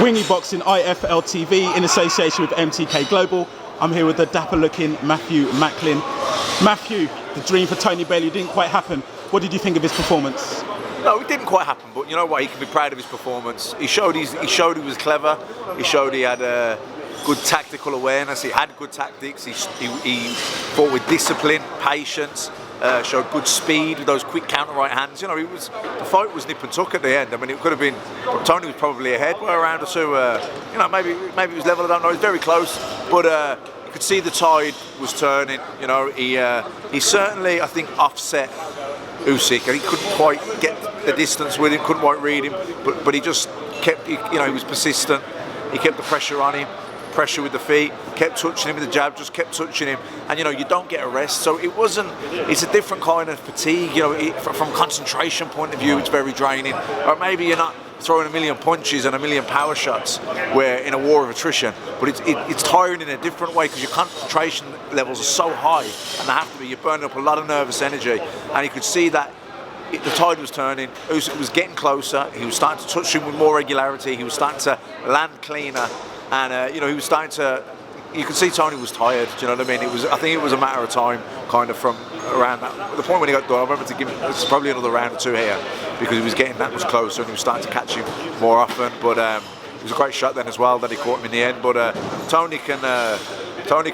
Wingy Boxing IFL TV in association with MTK Global. I'm here with the dapper-looking Matthew Macklin. Matthew, the dream for Tony Bellew didn't quite happen. What did you think of his performance? No, it didn't quite happen, but you know what? He can be proud of his performance. He showed he was clever. He showed he had good tactical awareness. He had good tactics. He fought with discipline, patience. Showed good speed with those quick counter right hands. You know, the fight was nip and tuck at the end. I mean, it could have been. Tony was probably ahead by a round or two. You know, maybe it was level. I don't know. It was very close, but you could see the tide was turning. You know, he certainly, I think, offset Usyk, and he couldn't quite get the distance with him. Couldn't quite read him, but he just kept. You know, he was persistent. He kept the pressure on him. Pressure with the feet, kept touching him with the jab, just kept touching him, and you know, you don't get a rest, so it's a different kind of fatigue. You know, from concentration point of view, it's very draining. Or maybe you're not throwing a million punches and a million power shots where in a war of attrition, but it's tiring in a different way because your concentration levels are so high, and they have to be. You're burning up a lot of nervous energy, and you could see that the tide was turning. Usyk was getting closer. He was starting to touch him with more regularity. He was starting to land cleaner. And you know, he was starting to. You could see Tony was tired. Do you know what I mean? I think it was a matter of time, kind of from around the point when he got done. I remember to give him probably another round or two here because he was getting that much closer and he was starting to catch him more often. But it was a great shot then as well that he caught him in the end. But Tony can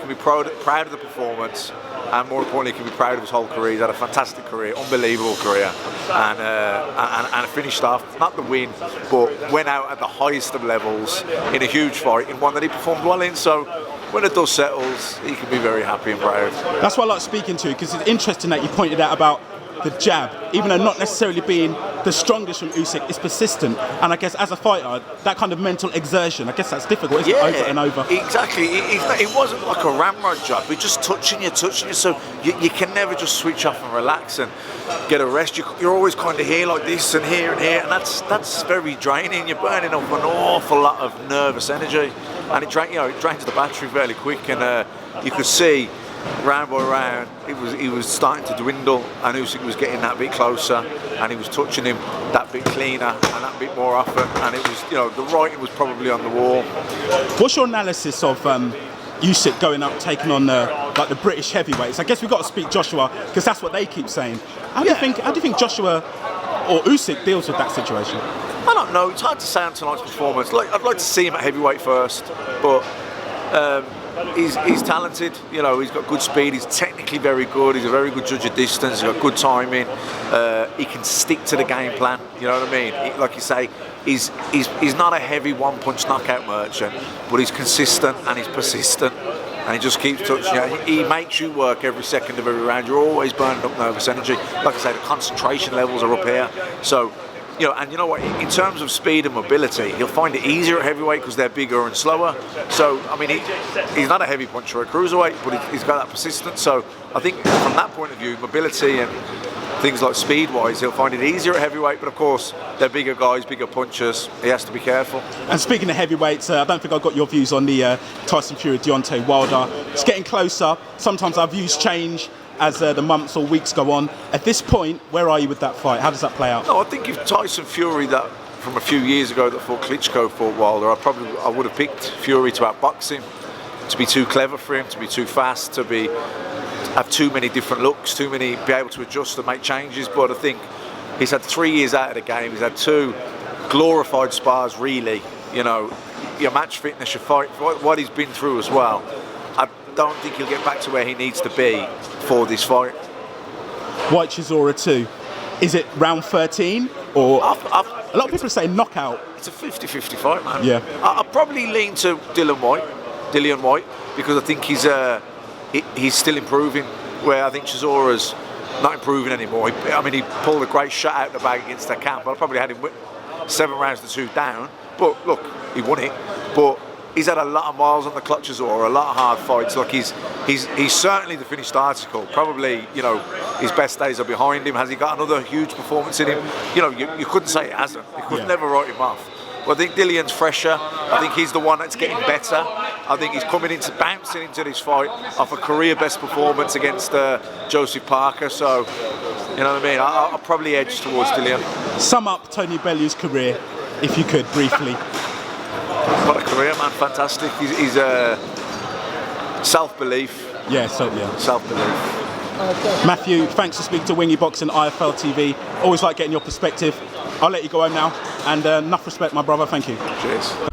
be proud of the performance. And more importantly, he can be proud of his whole career. He's had a fantastic career, unbelievable career, and finished off, not the win, but went out at the highest of levels in a huge fight, in one that he performed well in. So when the dust settles, he can be very happy and proud. That's why I like speaking to you, because it's interesting that you pointed out about the jab, even though not necessarily being the strongest from Usyk, is persistent. And I guess as a fighter, that kind of mental exertion, I guess that's difficult, isn't it? Over and over. Exactly. It wasn't like a ramrod jab. It's just touching you. So you can never just switch off and relax and get a rest. You're always kind of here like this and here, and that's very draining. You're burning up an awful lot of nervous energy, and it drains the battery fairly quick. And you could see, round by round, he was starting to dwindle, and Usyk was getting that bit closer, and he was touching him that bit cleaner and that bit more often, and it was, you know, the writing was probably on the wall. What's your analysis of Usyk going up, taking on the British heavyweights? I guess we've got to speak Joshua because that's what they keep saying. How do you think Joshua or Usyk deals with that situation? I don't know. It's hard to say on tonight's performance. I'd like to see him at heavyweight first, but. He's talented, you know, he's got good speed, he's technically very good, he's a very good judge of distance, he's got good timing, he can stick to the game plan, you know what I mean? Like you say, he's not a heavy one-punch knockout merchant, but he's consistent and he's persistent, and he just keeps touching you. He makes you work every second of every round. You're always burning up nervous energy. Like I say, the concentration levels are up here, so you know, and you know what, in terms of speed and mobility, he'll find it easier at heavyweight because they're bigger and slower. So, I mean, he's not a heavy puncher at cruiserweight, but he's got that persistence. So, I think from that point of view, mobility and things like speed-wise, he'll find it easier at heavyweight. But of course, they're bigger guys, bigger punchers. He has to be careful. And speaking of heavyweights, I don't think I got your views on the Tyson Fury Deontay Wilder. It's getting closer. Sometimes our views change as the months or weeks go on. At this point, where are you with that fight? How does that play out? No, I think if Tyson Fury, that from a few years ago, that fought Klitschko, fought Wilder, I would have picked Fury to outbox him, to be too clever for him, to be too fast, to have too many different looks, be able to adjust and make changes. But I think he's had 3 years out of the game. He's had 2 glorified spars, really. You know, your match fitness, your fight, what he's been through as well. I don't think he'll get back to where he needs to be for this fight. White Chisora 2, is it round 13 or? A lot of people say knockout. It's a 50-50 fight, man. Yeah. I'll probably lean to Dillian White, because I think he's still improving, where I think Chisora's not improving anymore. I mean, he pulled a great shot out of the bag against that camp, but I probably had him 7 rounds to 2 down. But look, he won it. But he's had a lot of miles on the clock, Chisora, a lot of hard fights. Look, he's certainly the finished article. Probably, you know, his best days are behind him. Has he got another huge performance in him? You know, you couldn't say it hasn't. You could never write him off. But I think Dillian's fresher. I think he's the one that's getting better. I think he's bouncing into this fight off a career best performance against Joseph Parker. So, you know what I mean? I'll probably edge towards Dillian. Sum up Tony Bellew's career, if you could, briefly. career, man. Fantastic. He's self-belief. Yeah, so yeah. Self-belief. Matthew, thanks for speaking to Wingy Boxing IFL TV. Always like getting your perspective. I'll let you go home now, and enough respect, my brother. Thank you. Cheers.